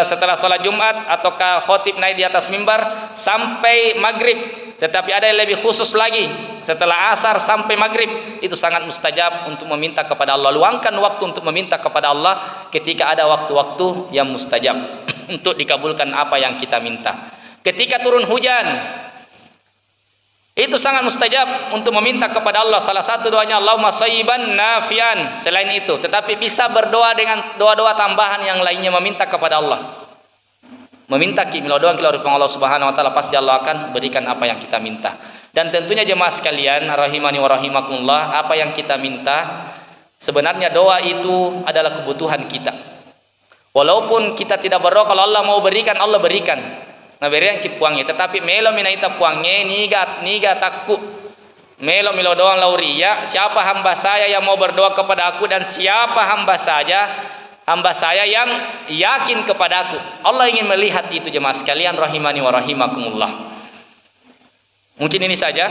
setelah sholat Jumat ataukah khotib naik di atas mimbar sampai maghrib. Tetapi ada yang lebih khusus lagi, setelah asar sampai maghrib, itu sangat mustajab untuk meminta kepada Allah. Luangkan waktu untuk meminta kepada Allah ketika ada waktu-waktu yang mustajab untuk dikabulkan apa yang kita minta. Ketika turun hujan, itu sangat mustajab untuk meminta kepada Allah. Salah satu doanya Allahumma shayyiban nafian. Selain itu, tetapi bisa berdoa dengan doa-doa tambahan yang lainnya, meminta kepada Allah. Meminta doa kita dari Allah Subhanahu wa taala, pasti Allah akan berikan apa yang kita minta. Dan tentunya jemaah sekalian rahimani wa rahimakumullah, apa yang kita minta sebenarnya doa itu adalah kebutuhan kita. Walaupun kita tidak berdoa, kalau Allah mau berikan, Allah berikan. Nah berikan ki puangnya, tetapi melo minaita puangnya niga takku. Melo doang lauria, siapa hamba saya yang mau berdoa kepada aku, dan siapa hamba saya yang yakin kepada aku. Allah ingin melihat itu jemaah sekalian rahimani wa rahimakumullah. Mungkin ini saja.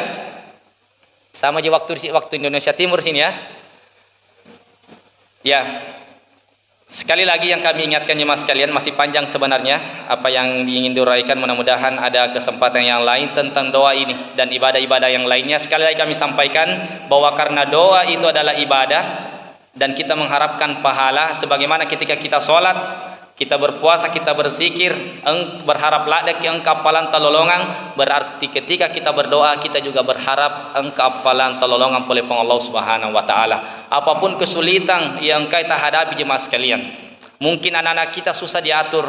Sama aja waktu Indonesia Timur sini ya. Ya. Sekali lagi yang kami ingatkan jemaah sekalian, masih panjang sebenarnya apa yang ingin diuraikan, mudah-mudahan ada kesempatan yang lain tentang doa ini dan ibadah-ibadah yang lainnya. Sekali lagi kami sampaikan bahwa karena doa itu adalah ibadah dan kita mengharapkan pahala, sebagaimana ketika kita sholat, kita berpuasa, kita berzikir, berharap ladak yang kapalan talolongan, berarti ketika kita berdoa kita juga berharap kapalan talolongan oleh Allah Subhanahu wa taala. Apapun kesulitan yang kita hadapi jemaah sekalian, mungkin anak-anak kita susah diatur,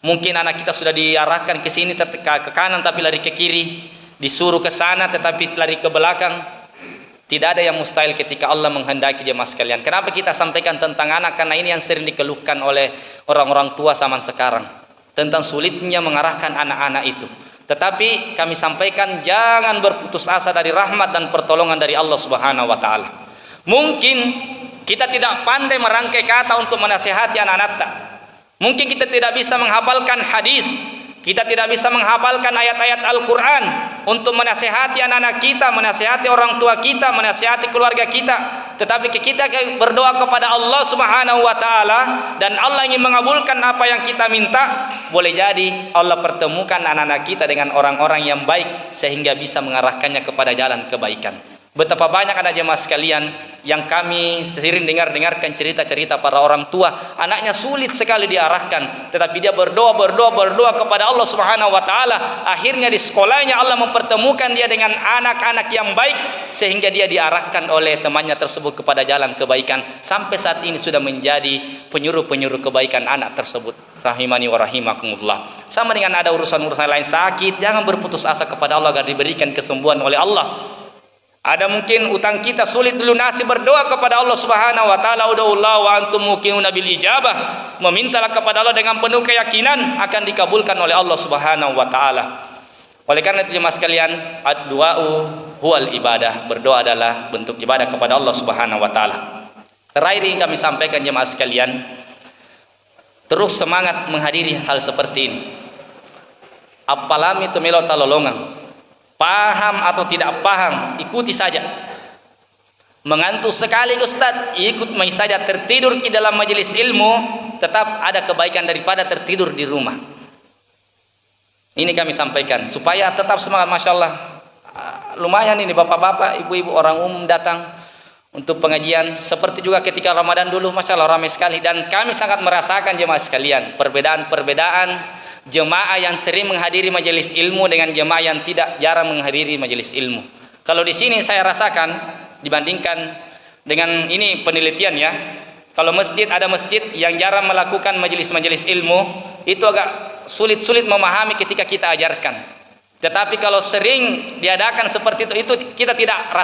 mungkin anak kita sudah diarahkan ke sini ke kanan tapi lari ke kiri, disuruh ke sana tetapi lari ke belakang. Tidak ada yang mustahil ketika Allah menghendaki jemaah sekalian. Kenapa kita sampaikan tentang anak? Karena ini yang sering dikeluhkan oleh orang-orang tua zaman sekarang, tentang sulitnya mengarahkan anak-anak itu. Tetapi kami sampaikan jangan berputus asa dari rahmat dan pertolongan dari Allah Subhanahu wa taala. Mungkin kita tidak pandai merangkai kata untuk menasihati anak-anak. Mungkin kita tidak bisa menghafalkan hadis, kita tidak bisa menghafalkan ayat-ayat Al-Quran untuk menasihati anak-anak kita, menasihati orang tua kita, menasihati keluarga kita. Tetapi kita berdoa kepada Allah Subhanahu wa taala dan Allah ingin mengabulkan apa yang kita minta, boleh jadi Allah pertemukan anak-anak kita dengan orang-orang yang baik sehingga bisa mengarahkannya kepada jalan kebaikan. Betapa banyak anak jemaah sekalian yang kami sering dengarkan cerita-cerita para orang tua, anaknya sulit sekali diarahkan, tetapi dia berdoa kepada Allah Subhanahu wa taala. Akhirnya di sekolahnya Allah mempertemukan dia dengan anak-anak yang baik sehingga dia diarahkan oleh temannya tersebut kepada jalan kebaikan. Sampai saat ini sudah menjadi penyuruh-penyuruh kebaikan anak tersebut. Rahimani wa rahimakumullah. Sama dengan ada urusan-urusan lain sakit, jangan berputus asa kepada Allah agar diberikan kesembuhan oleh Allah. Ada mungkin utang kita sulit dilunasi, berdoa kepada Allah Subhanahu wa taala, ud'ullaha wa antum muqinuna bil ijabah. Memintalah kepada Allah dengan penuh keyakinan akan dikabulkan oleh Allah Subhanahu wa taala. Oleh karena itu jemaah sekalian, ad-du'u huwal ibadah. Berdoa adalah bentuk ibadah kepada Allah Subhanahu wa taala. Terakhir yang kami sampaikan jemaah sekalian, terus semangat menghadiri hal seperti ini. Apalami itu melo talolongan. Paham atau tidak paham, ikuti saja. Mengantuk sekali Ustaz, ikut mai saja. Tertidur di dalam majelis ilmu tetap ada kebaikan daripada tertidur di rumah. Ini kami sampaikan supaya tetap semangat. Masya Allah, lumayan ini bapak-bapak, ibu-ibu, orang umum datang untuk pengajian. Seperti juga ketika Ramadan dulu, Masya Allah ramai sekali. Dan kami sangat merasakan jemaah sekalian perbedaan jemaah yang sering menghadiri majelis ilmu dengan jemaah yang tidak jarang menghadiri majelis ilmu. Kalau di sini saya rasakan dibandingkan dengan ini penelitian ya. Kalau ada masjid yang jarang melakukan majelis-majelis ilmu, itu agak sulit memahami ketika kita ajarkan. Tetapi kalau sering diadakan seperti itu kita tidak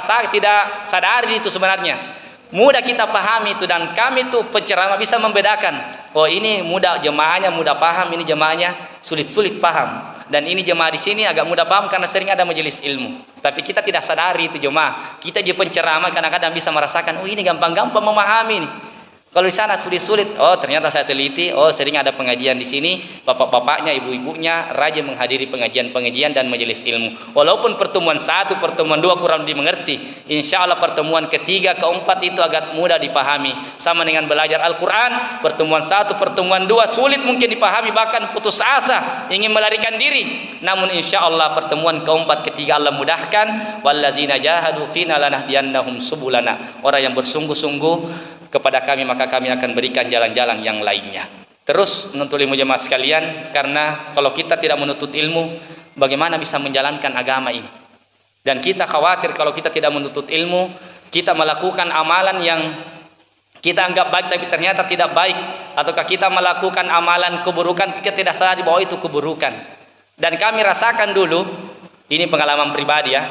sadari itu sebenarnya. Mudah kita pahami itu, dan kami itu penceramah bisa membedakan. Oh, ini mudah, jemaahnya mudah paham, ini jemaahnya sulit paham. Dan ini jemaah di sini agak mudah paham karena sering ada majelis ilmu. Tapi kita tidak sadari itu jemaah. Kita jadi penceramah kadang-kadang bisa merasakan, oh ini gampang-gampang memahami nih. Kalau di sana sulit-sulit, oh ternyata saya teliti, oh sering ada pengajian di sini, bapak-bapaknya, ibu-ibunya rajin menghadiri pengajian-pengajian dan majelis ilmu. Walaupun pertemuan 1, pertemuan 2 kurang dimengerti, insya Allah pertemuan ketiga, keempat itu agak mudah dipahami. Sama dengan belajar Al-Quran, pertemuan 1, pertemuan 2 sulit mungkin dipahami, bahkan putus asa, ingin melarikan diri. Namun insya Allah pertemuan keempat, ketiga Allah mudahkan. Walladzina jahadu fina lanahdiyannahum subulana. Orang yang bersungguh-sungguh kepada kami, maka kami akan berikan jalan-jalan yang lainnya. Terus menuntut ilmu jemaah sekalian, karena kalau kita tidak menuntut ilmu, bagaimana bisa menjalankan agama ini? Dan kita khawatir kalau kita tidak menuntut ilmu, kita melakukan amalan yang kita anggap baik tapi ternyata tidak baik, ataukah kita melakukan amalan keburukan kita tidak sadar bahwa itu keburukan. Dan kami rasakan dulu, ini pengalaman pribadi ya,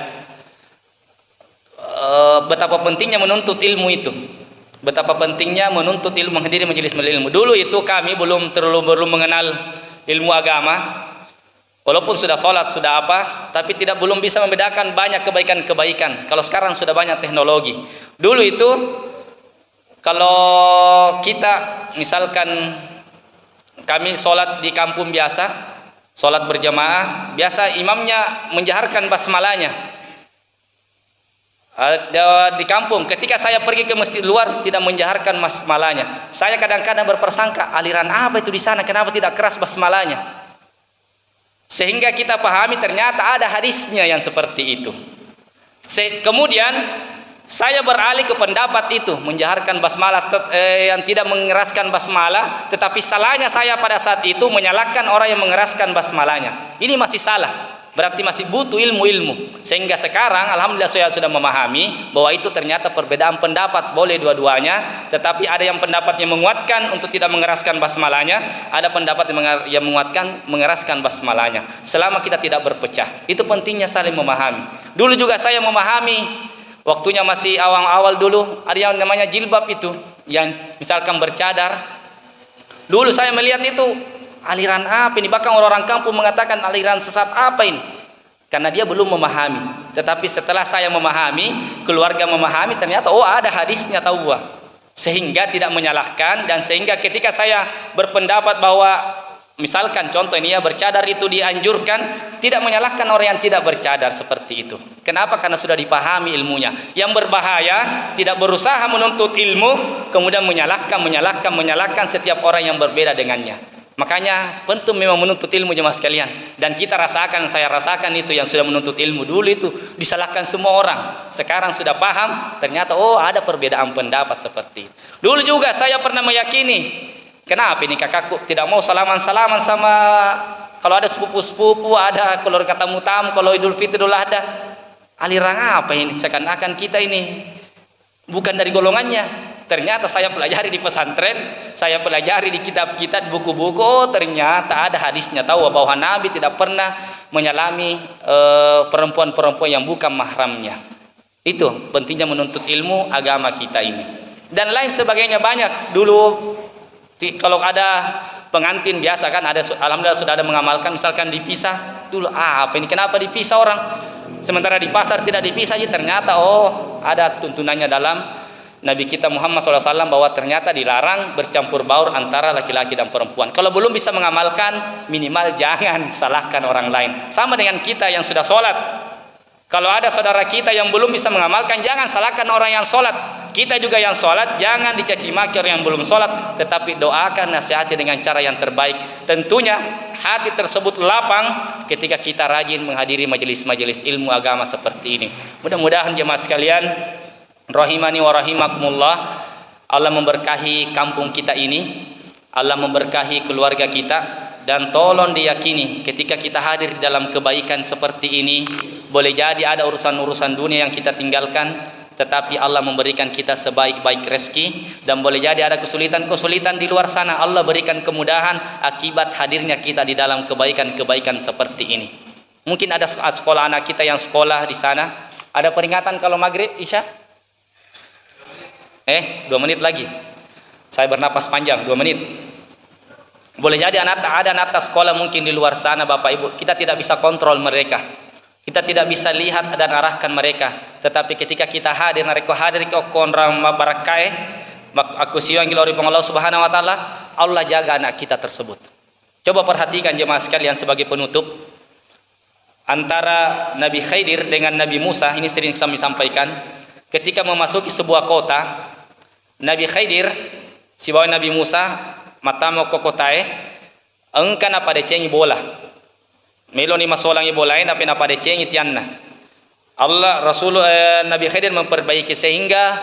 betapa pentingnya menuntut ilmu itu. Betapa pentingnya menuntut ilmu, menghadiri majelis ilmu. Dulu itu kami belum mengenal ilmu agama. Walaupun sudah sholat, sudah apa, tapi belum bisa membedakan banyak kebaikan-kebaikan. Kalau sekarang sudah banyak teknologi. Dulu itu kalau kita misalkan kami sholat di kampung biasa, sholat berjamaah, biasa imamnya menjaharkan basmalahnya. Di kampung, ketika saya pergi ke masjid luar tidak menjaharkan basmalahnya. Saya kadang-kadang berpersangka, aliran apa itu di sana, kenapa tidak keras basmalahnya? Sehingga kita pahami ternyata ada hadisnya yang seperti itu. Kemudian saya beralih ke pendapat itu, menjaharkan basmalah yang tidak mengeraskan basmalah, tetapi salahnya saya pada saat itu menyalahkan orang yang mengeraskan basmalahnya. Ini masih salah. Berarti masih butuh ilmu-ilmu. Sehingga sekarang alhamdulillah saya sudah memahami bahwa itu ternyata perbedaan pendapat, boleh dua-duanya, tetapi ada yang pendapatnya menguatkan untuk tidak mengeraskan basmalahnya, ada pendapat yang menguatkan mengeraskan basmalahnya. Selama kita tidak berpecah. Itu pentingnya saling memahami. Dulu juga saya memahami, waktunya masih awal-awal dulu, ada yang namanya jilbab itu, yang misalkan bercadar. Dulu saya melihat itu aliran apa ini, bahkan orang-orang kampung mengatakan aliran sesat apa ini, karena dia belum memahami. Tetapi setelah saya memahami, keluarga memahami, ternyata oh ada hadisnya tahu, sehingga tidak menyalahkan. Dan sehingga ketika saya berpendapat bahwa misalkan contoh ini ya, bercadar itu dianjurkan, tidak menyalahkan orang yang tidak bercadar seperti itu. Kenapa? Karena sudah dipahami ilmunya. Yang berbahaya tidak berusaha menuntut ilmu kemudian menyalahkan setiap orang yang berbeda dengannya. Makanya penting memang menuntut ilmu jemaah sekalian. Dan kita rasakan, saya rasakan itu yang sudah menuntut ilmu dulu itu disalahkan semua orang. Sekarang sudah paham, ternyata oh ada perbedaan pendapat seperti itu. Dulu juga saya pernah meyakini, kenapa ini kakakku tidak mau salaman-salaman sama, kalau ada sepupu-sepupu, ada keluarga tamu-tamu, kalau Idul Fitri, Idul Adha, aliran apa ini? Seakan-akan kita ini bukan dari golongannya. Ternyata saya pelajari di pesantren, saya pelajari di kitab-kitab, buku-buku, oh ternyata ada hadisnya tahu bahwa Nabi tidak pernah menyalami perempuan-perempuan yang bukan mahramnya. Itu pentingnya menuntut ilmu agama kita ini. Dan lain sebagainya banyak. Dulu kalau ada pengantin biasa kan ada, alhamdulillah sudah ada mengamalkan, misalkan dipisah. Dulu apa ini, kenapa dipisah orang? Sementara di pasar tidak dipisah aja, ternyata oh ada tuntunannya dalam Nabi kita Muhammad SAW bahwa ternyata dilarang bercampur baur antara laki-laki dan perempuan. Kalau belum bisa mengamalkan, minimal jangan salahkan orang lain. Sama dengan kita yang sudah sholat. Kalau ada saudara kita yang belum bisa mengamalkan, jangan salahkan orang yang sholat. Kita juga yang sholat, jangan dicaci maki orang yang belum sholat, tetapi doakan, nasihati dengan cara yang terbaik. Tentunya hati tersebut lapang ketika kita rajin menghadiri majelis-majelis ilmu agama seperti ini. Mudah-mudahan jemaah sekalian, rahimani wa rahimakumullah, Allah memberkahi kampung kita ini, Allah memberkahi keluarga kita, dan tolong diyakini ketika kita hadir dalam kebaikan seperti ini, boleh jadi ada urusan-urusan dunia yang kita tinggalkan, tetapi Allah memberikan kita sebaik-baik rezeki, dan boleh jadi ada kesulitan-kesulitan di luar sana, Allah berikan kemudahan akibat hadirnya kita di dalam kebaikan-kebaikan seperti ini. Mungkin ada sekolah anak kita yang sekolah di sana. Ada peringatan kalau maghrib, isya? 2 menit lagi. Saya bernapas panjang, 2 menit. Boleh jadi ada anak sekolah mungkin di luar sana, Bapak Ibu. Kita tidak bisa kontrol mereka. Kita tidak bisa lihat dan arahkan mereka. Tetapi ketika kita hadir, mereka hadir ke konram barakae, aku siang gilori Allah Subhanahu wa taala, Allah jaga anak kita tersebut. Coba perhatikan jemaah sekalian sebagai penutup. Antara Nabi Khidir dengan Nabi Musa, ini sering kami sampaikan, ketika memasuki sebuah kota, Nabi Khidir si bawa Nabi Musa matamo ko kotae engkan apa decengi bola meloni masolangi bolain apa napa decengi tianna Allah Nabi Khidir memperbaiki, sehingga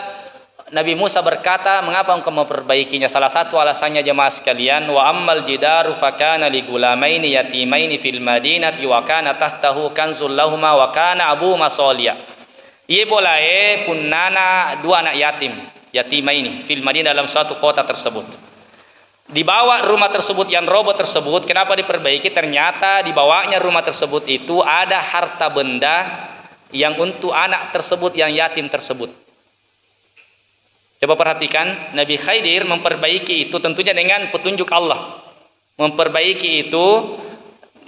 Nabi Musa berkata, mengapa engkau memperbaikinya? Salah satu alasannya jemaah sekalian, wa ammal jidaru fakana li gulamaini yatimaini fil madinati wa kana tahtahu kanzul lahuma wa kana abuhuma soliya. Ia bolae punnana 2 anak yatimaini fil madinah, dalam suatu kota tersebut. Dibawa rumah tersebut yang roboh tersebut, kenapa diperbaiki? Ternyata dibawanya rumah tersebut itu ada harta benda yang untuk anak tersebut yang yatim tersebut. Coba perhatikan, Nabi Khidir memperbaiki itu tentunya dengan petunjuk Allah. Memperbaiki itu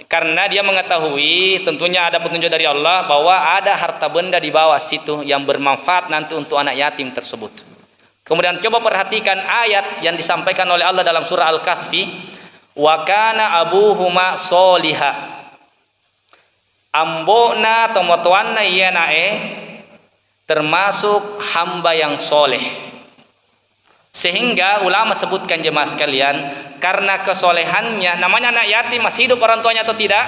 karena dia mengetahui, tentunya ada petunjuk dari Allah bahwa ada harta benda di bawah situ yang bermanfaat nanti untuk anak yatim tersebut. Kemudian coba perhatikan ayat yang disampaikan oleh Allah dalam surah Al-Kahfi, wa kana abuhuma soliha. Ambona tomotuanna ienae termasuk hamba yang soleh. Sehingga ulama sebutkan jemaah sekalian, karena kesolehannya, namanya anak yatim, masih hidup orang tuanya atau tidak?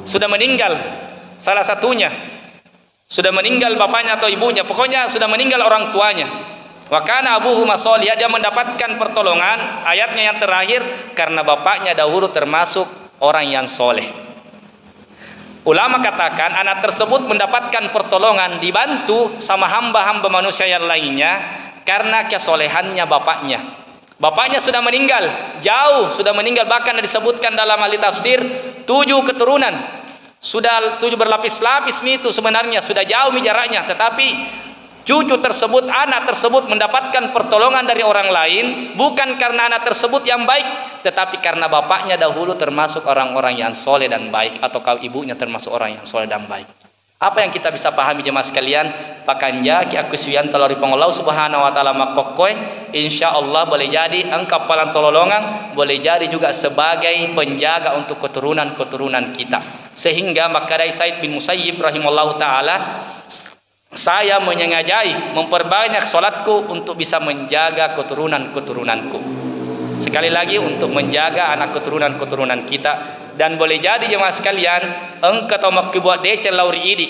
Sudah meninggal salah satunya, sudah meninggal bapaknya atau ibunya, pokoknya sudah meninggal orang tuanya. Wa kana abuhuma sholiha, dia mendapatkan pertolongan, ayatnya yang terakhir, karena bapaknya dahulu termasuk orang yang soleh. Ulama katakan anak tersebut mendapatkan pertolongan, dibantu sama hamba-hamba manusia yang lainnya karena kesolehannya bapaknya. Bapaknya sudah meninggal, jauh sudah meninggal, bahkan disebutkan dalam ahli tafsir 7 keturunan. Sudah 7 berlapis-lapis itu sebenarnya, sudah jauh jaraknya, tetapi cucu tersebut, anak tersebut mendapatkan pertolongan dari orang lain, bukan karena anak tersebut yang baik, tetapi karena bapaknya dahulu termasuk orang-orang yang soleh dan baik, atau kalau ibunya termasuk orang yang soleh dan baik. Apa yang kita bisa pahami jemaah sekalian? Pakanja ki aku suyan talori Allah Subhanahu wa taala makokoi, insyaallah boleh jadi engkau palang tololongan, boleh jadi juga sebagai penjaga untuk keturunan-keturunan kita. Sehingga maka dari Said bin Musayyib rahimallahu taala, saya menyengajai memperbanyak salatku untuk bisa menjaga keturunan-keturunanku. Sekali lagi, untuk menjaga anak keturunan-keturunan kita. Dan boleh jadi jemaah sekalian, engkau tomak buat decel lauri ini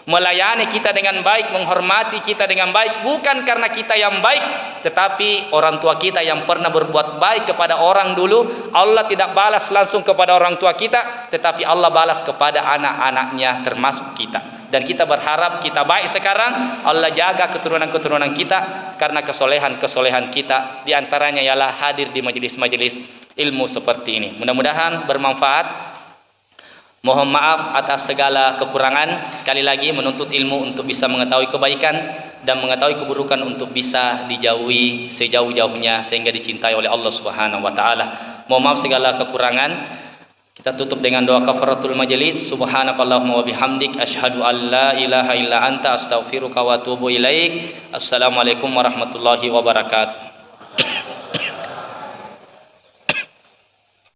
melayani kita dengan baik, menghormati kita dengan baik, bukan karena kita yang baik, tetapi orang tua kita yang pernah berbuat baik kepada orang dulu, Allah tidak balas langsung kepada orang tua kita, tetapi Allah balas kepada anak-anaknya termasuk kita. Dan kita berharap kita baik sekarang, Allah jaga keturunan-keturunan kita karena kesolehan-kesolehan kita, diantaranya ialah hadir di majelis-majelis ilmu seperti ini. Mudah-mudahan bermanfaat. Mohon maaf atas segala kekurangan. Sekali lagi, menuntut ilmu untuk bisa mengetahui kebaikan dan mengetahui keburukan untuk bisa dijauhi sejauh-jauhnya sehingga dicintai oleh Allah Subhanahu wa taala. Mohon maaf segala kekurangan. Kita tutup dengan doa kafaratul majelis. Subhanakallahumma wa bihamdik asyhadu an la ilaha illa anta astaghfiruka wa atubu ilaik. Assalamualaikum warahmatullahi wabarakatuh.